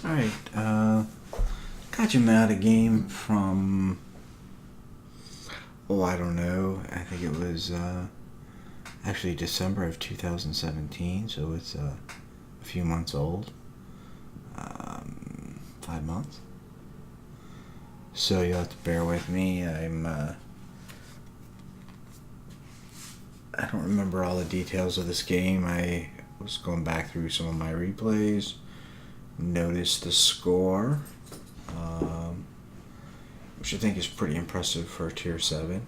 Alright, Gadjah Mada game from, I don't know, I think it was actually December of 2017, so it's a few months old. 5 months. So you'll have to bear with me. I don't remember all the details of this game. I was going back through some of my replays, noticed the score, which I think is pretty impressive for a tier 7.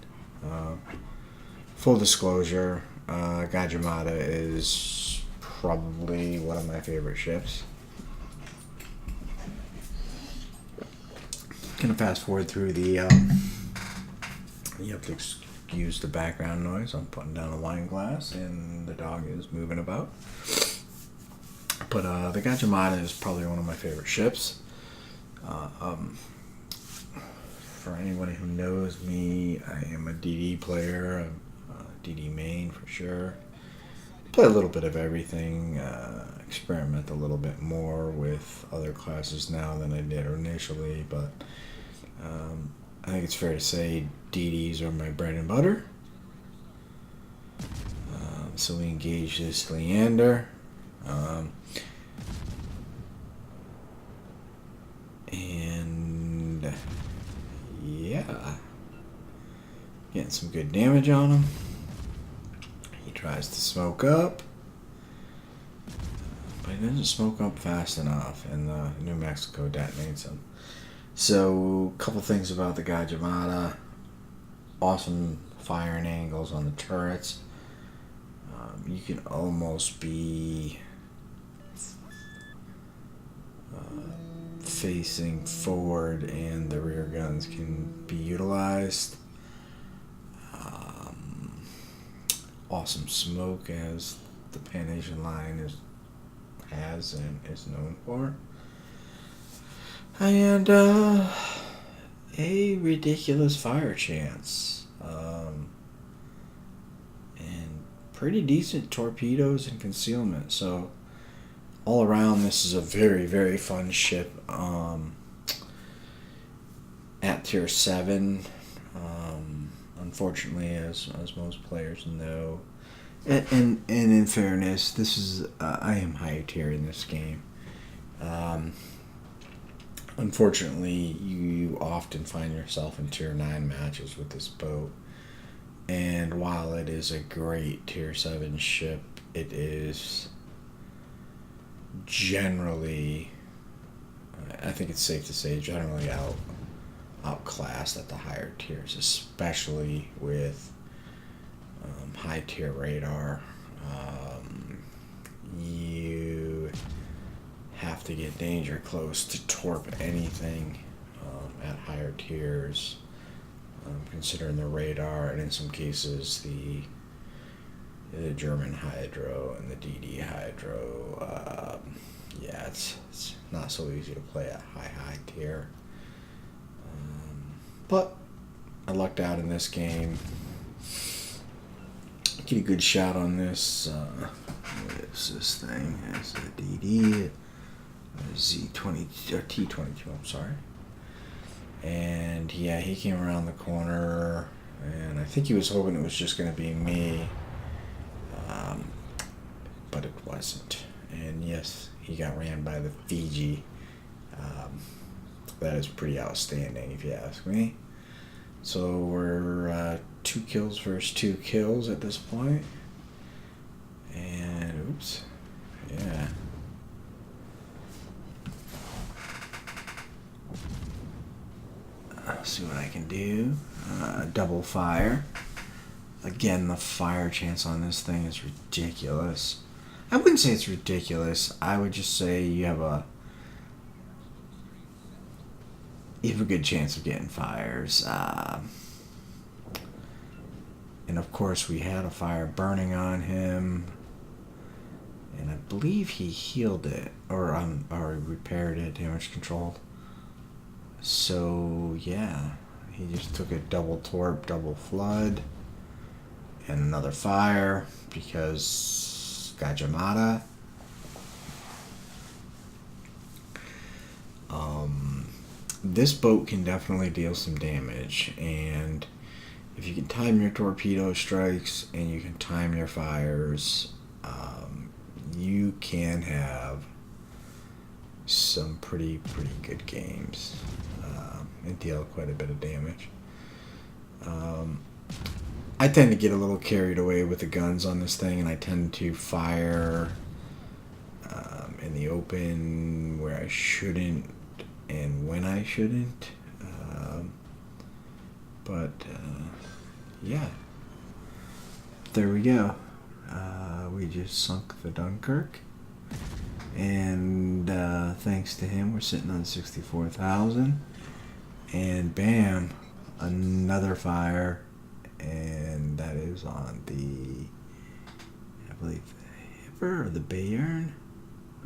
Full disclosure, Gadjah Mada is probably one of my favorite ships. Gonna fast forward through the, you have to excuse the background noise. I'm putting down a wine glass and the dog is moving about. But the Gadjah Mada is probably one of my favorite ships. For anybody who knows me, I am a DD player. I'm DD main for sure. Play a little bit of everything. Experiment a little bit more with other classes now than I did initially, but I think it's fair to say DDs are my bread and butter. So we engage this Leander. And yeah, getting some good damage on him. He tries to smoke up, but he doesn't smoke up fast enough, and New Mexico detonates him. So, a couple things about the Gadjah Mada. Awesome firing angles on the turrets. You can almost be facing forward and the rear guns can be utilized. Awesome smoke, as the Pan Asian line has and is known for. And a ridiculous fire chance. And pretty decent torpedoes and concealment. So all around, this is a very, very fun ship. At tier 7, unfortunately, as most players know, and in fairness, this is I am high tier in this game. Unfortunately, you often find yourself in tier 9 matches with this boat. And while it is a great tier 7 ship, it is generally, I think it's safe to say, generally outclassed at the higher tiers, especially with high tier radar. You have to get danger close to torp anything at higher tiers, considering the radar, and in some cases the German hydro and the DD hydro. Yeah, it's not so easy to play at high tier. But I lucked out in this game. Get a good shot on this. What is this thing? It's a DD. Z20 or T22, I'm sorry. And yeah, he came around the corner, and I think he was hoping it was just going to be me, but it wasn't. And yes, he got ran by the Fiji. That is pretty outstanding, if you ask me. So we're 2 kills versus 2 kills at this point. And oops, yeah. See what I can do. Double fire. Again, the fire chance on this thing is ridiculous. I wouldn't say it's ridiculous. I would just say you have a good chance of getting fires. And of course, we had a fire burning on him, and I believe he healed it or repaired it, damage controlled. So yeah, he just took a double torp, double flood, and another fire because Gadjah Mada. this boat can definitely deal some damage, and if you can time your torpedo strikes and you can time your fires, you can have some pretty good games and deal quite a bit of damage. I tend to get a little carried away with the guns on this thing, and I tend to fire in the open where I shouldn't and when I shouldn't. But yeah, there we go. We just sunk the Dunkirk, and thanks to him, we're sitting on 64,000. And bam, another fire, and that is on the, I believe, the Hiver or the Bayern.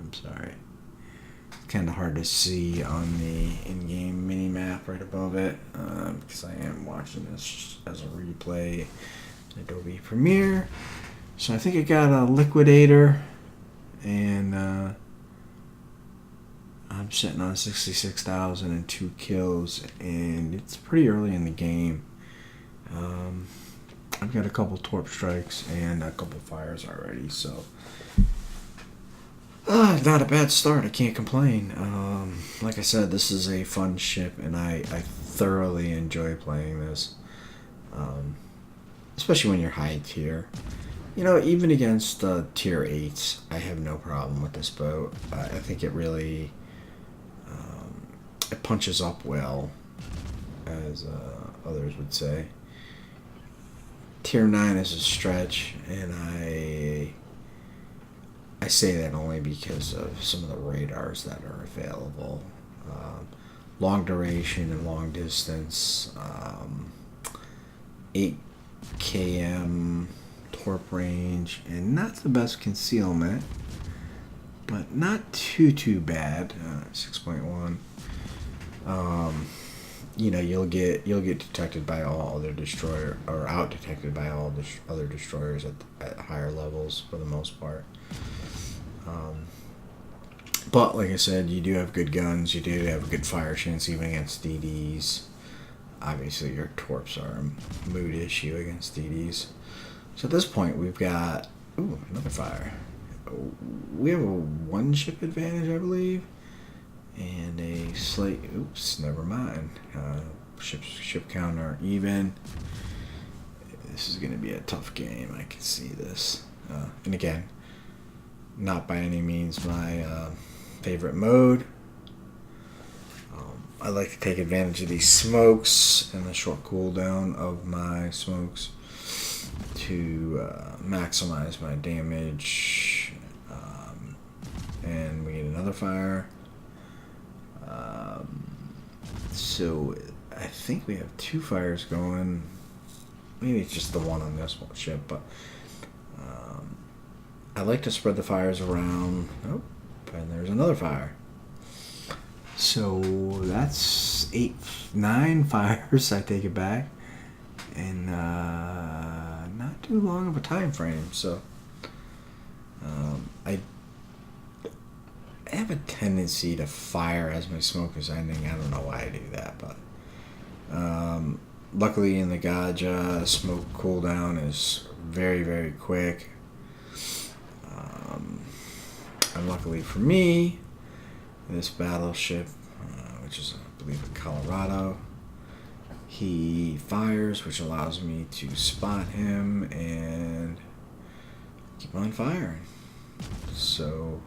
I'm sorry. It's kind of hard to see on the in-game mini-map right above it, because I am watching this as a replay in Adobe Premiere. So I think I got a liquidator, and I'm sitting on 66,000 and 2 kills, and it's pretty early in the game. I've got a couple torp strikes and a couple fires already, so not a bad start. I can't complain. Like I said, this is a fun ship, and I thoroughly enjoy playing this, especially when you're high tier. You know, even against tier 8s, I have no problem with this boat. I think it really it punches up well, as others would say. Tier 9 is a stretch, and I say that only because of some of the radars that are available. Long duration and long distance, 8 km torp range, and not the best concealment, but not too bad. 6.1. You know, you'll get detected by all other destroyer, or out detected by all other destroyers at higher levels for the most part. But like I said, you do have good guns. You do have a good fire chance even against DDs. Obviously, your torps are a mood issue against DDs. So at this point, we've got another fire. We have a 1 ship advantage, I believe. And a slight, never mind. Ship count are even. This is going to be a tough game. I can see this. And again, not by any means my favorite mode. I like to take advantage of these smokes and the short cooldown of my smokes to maximize my damage. And we get another fire. So I think we have 2 fires going. Maybe it's just the one on this one ship, but I like to spread the fires around. Oh, and there's another fire. So that's 9 fires. I take it back, and not too long of a time frame. So I have a tendency to fire as my smoke is ending. I don't know why I do that, but luckily in the Gadjah, smoke cooldown is very quick. And luckily for me, this battleship, which is I believe in Colorado, he fires, which allows me to spot him and keep on firing. So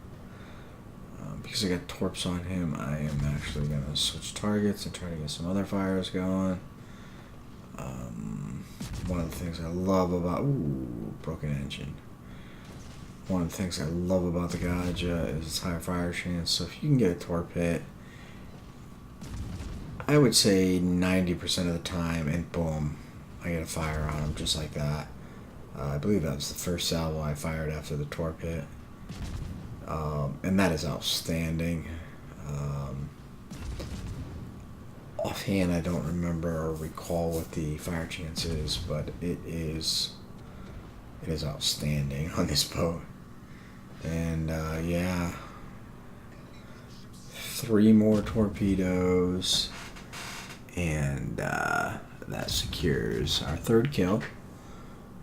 because I got torps on him, I am actually going to switch targets and try to get some other fires going. One of the things I love about... broken engine. One of the things I love about the Gadjah is its high fire chance. So if you can get a torp hit, I would say 90% of the time, and boom, I get a fire on him just like that. I believe that was the first salvo I fired after the torp hit. And that is outstanding. Offhand, I don't remember or recall what the fire chance is, but it is outstanding on this boat. And yeah, 3 more torpedoes. And that secures our third kill.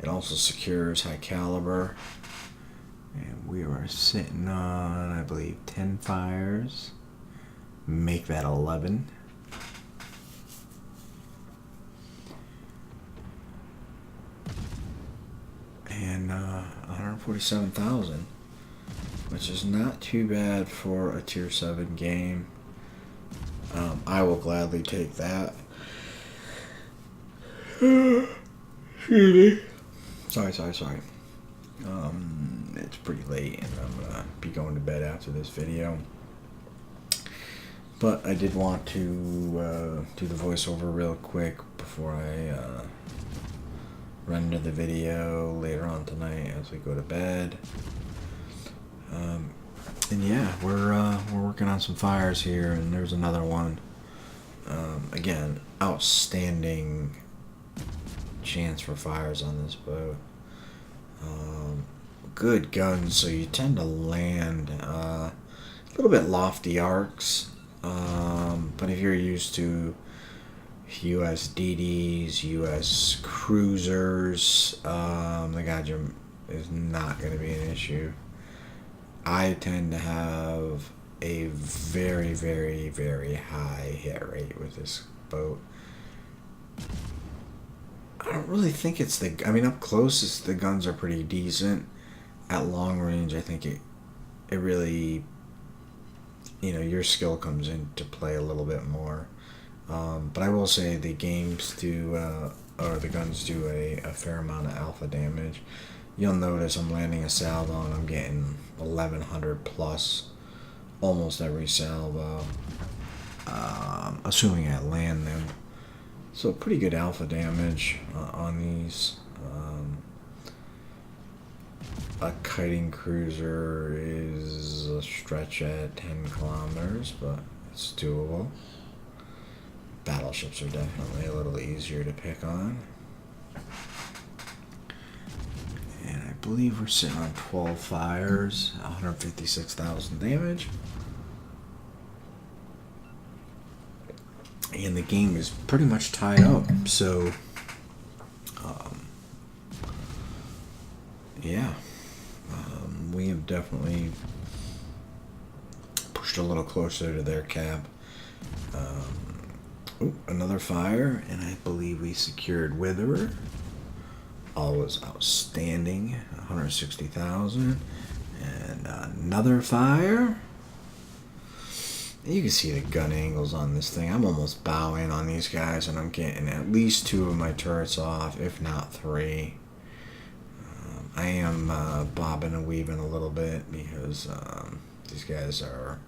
It also secures high caliber. And we are sitting on, I believe, 10 fires. Make that 11. And 147,000, which is not too bad for a tier 7 game. I will gladly take that. Excuse me. Sorry. It's pretty late and I'm gonna be going to bed after this video. But I did want to do the voiceover real quick before I render the video later on tonight as we go to bed. And yeah, we're working on some fires here, and there's another one. Again, outstanding chance for fires on this boat. Good guns, so you tend to land a little bit lofty arcs. But if you're used to US DDs, US cruisers, the Gadjah is not going to be an issue. I tend to have a very, very, very high hit rate with this boat. I don't really think it's up close, the guns are pretty decent. At long range, I think it really, your skill comes into play a little bit more. But I will say the games do, or the guns do a fair amount of alpha damage. You'll notice I'm landing a salvo and I'm getting 1100 plus almost every salvo, assuming I land them. So pretty good alpha damage on these. A kiting cruiser is a stretch at 10 kilometers, but it's doable. Battleships are definitely a little easier to pick on. And I believe we're sitting on 12 fires, 156,000 damage. And the game is pretty much tied up, so yeah, we have definitely pushed a little closer to their cap. Another fire, and I believe we secured witherer. Always outstanding, 160,000. And another fire. You can see the gun angles on this thing. I'm almost bowing on these guys, and I'm getting at least 2 of my turrets off, if not 3. I am bobbing and weaving a little bit because these guys are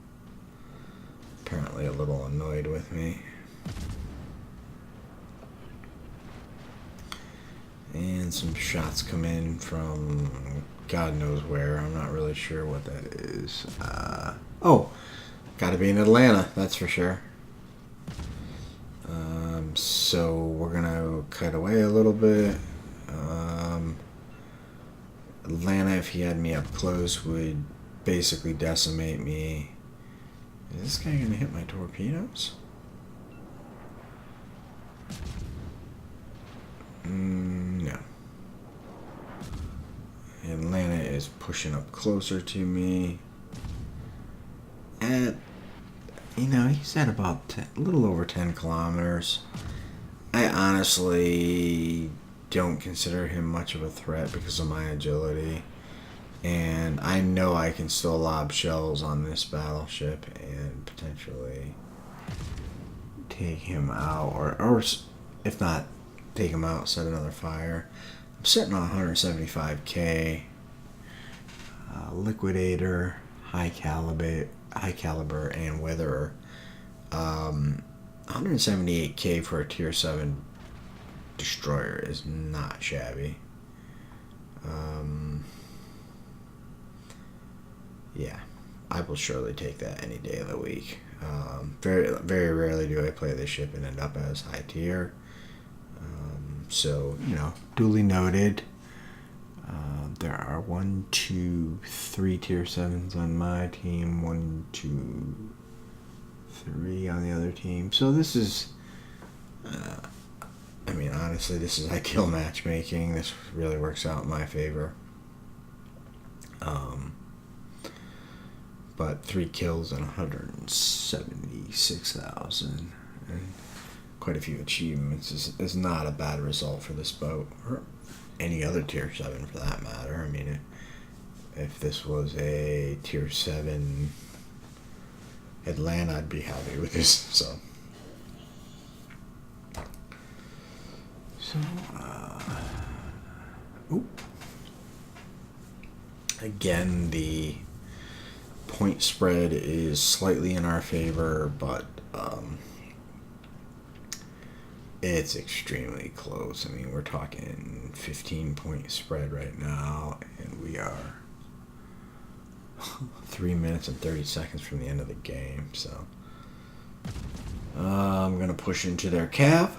apparently a little annoyed with me. And some shots come in from God knows where. I'm not really sure what that is. Gotta be in Atlanta, that's for sure. So we're gonna cut away a little bit. Atlanta, if he had me up close, would basically decimate me. Is this guy gonna hit my torpedoes? No. Atlanta is pushing up closer to me. At, he's at about a little over 10 kilometers. I honestly don't consider him much of a threat because of my agility. And I know I can still lob shells on this battleship and potentially take him out, or if not take him out, set another fire. I'm sitting on 175k. Liquidator, high caliber, and witherer. 178k for a tier 7 destroyer is not shabby. Yeah, I will surely take that any day of the week. Very, very rarely do I play this ship and end up as high tier. So, duly noted. There are 1, 2, 3 tier 7s on my team, 1, 2, 3 on the other team. So this is I mean, honestly, this is ideal matchmaking. This really works out in my favor. But 3 kills and 176,000 and quite a few achievements is not a bad result for this boat, or any other tier 7 for that matter. I mean, if this was a tier 7 Atlanta, I'd be happy with this. So again, the point spread is slightly in our favor, but it's extremely close. I mean, we're talking 15-point spread right now, and we are 3 minutes and 30 seconds from the end of the game. So I'm gonna push into their cap.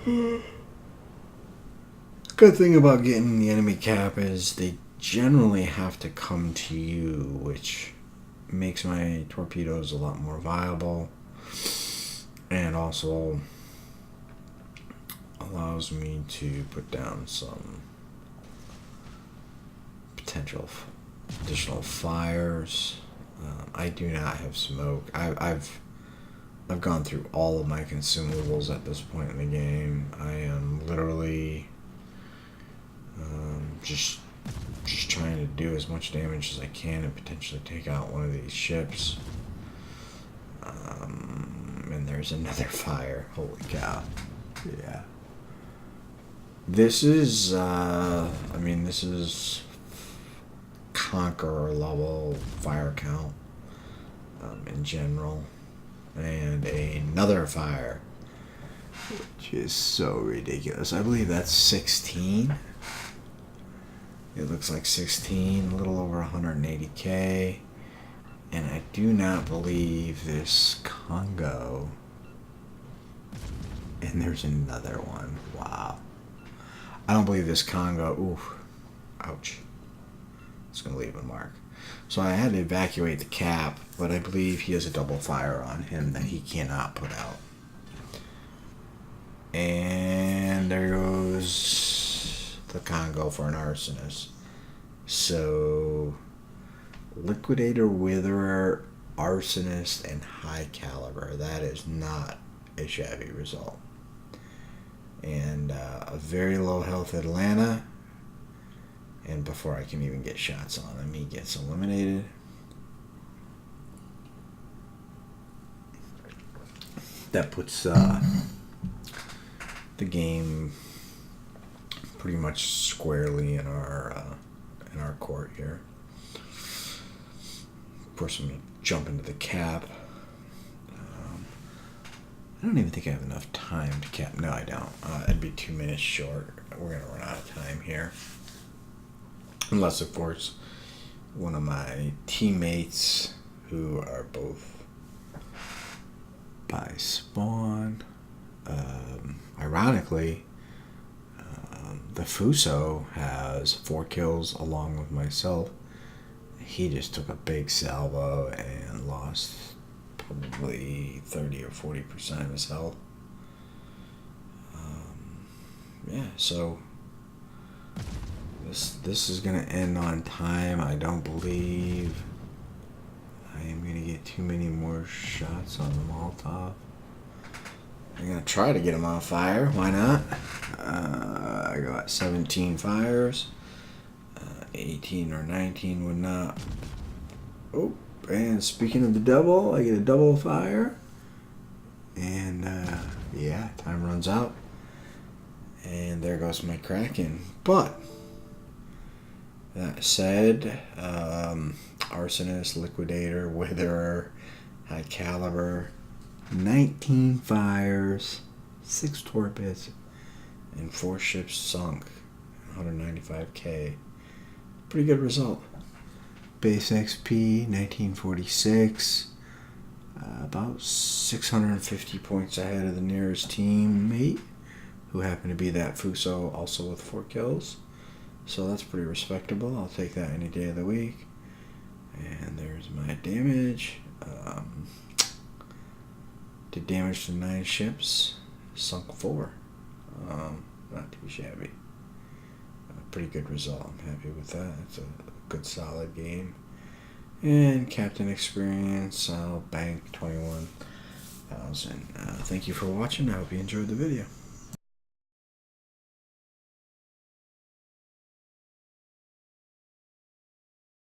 Good thing about getting the enemy cap is they generally have to come to you, which makes my torpedoes a lot more viable, and also allows me to put down some potential additional fires. I do not have smoke. I've gone through all of my consumables at this point in the game. I am literally just trying to do as much damage as I can and potentially take out one of these ships. And there's another fire. Holy cow. Yeah. This is, this is Conqueror level fire count in general. And another fire, which is so ridiculous. I believe that's 16. It looks like 16, a little over 180k. And I do not believe this Congo. And there's another one. Wow. I don't believe this Congo. Oof. Ouch. It's going to leave a mark. So I had to evacuate the cap, but I believe he has a double fire on him that he cannot put out. And there goes the Congo for an Arsonist. So liquidator, witherer, Arsonist, and high caliber. That is not a shabby result. And a very low health Atlanta. And before I can even get shots on him, he gets eliminated. That puts the game pretty much squarely in our court here. Of course, I'm going to jump into the cap. I don't even think I have enough time to cap. No, I don't. I'd be 2 minutes short. We're going to run out of time here. Unless, of course, one of my teammates, who are both by spawn, ironically, the Fuso has 4 kills along with myself. He just took a big salvo and lost probably 30 or 40% of his health. Yeah, so this is going to end on time. I don't believe I am going to get too many more shots on the Molotov. I'm going to try to get him on fire. Why not? I got 17 fires. 18 or 19 would not. Oh, and speaking of the double, I get a double fire. And, yeah, time runs out. And there goes my Kraken. But that said, Arsonist, Liquidator, Witherer, High Caliber, 19 fires, 6 torpedoes, and 4 ships sunk, 195k. Pretty good result. Base XP, 1946, about 650 points ahead of the nearest teammate, who happened to be that Fuso, also with 4 kills. So that's pretty respectable. I'll take that any day of the week. And there's my damage. Did damage to 9 ships, sunk 4. Not too shabby. Pretty good result. I'm happy with that. It's a good solid game. And captain experience, I'll bank 21,000. Thank you for watching. I hope you enjoyed the video.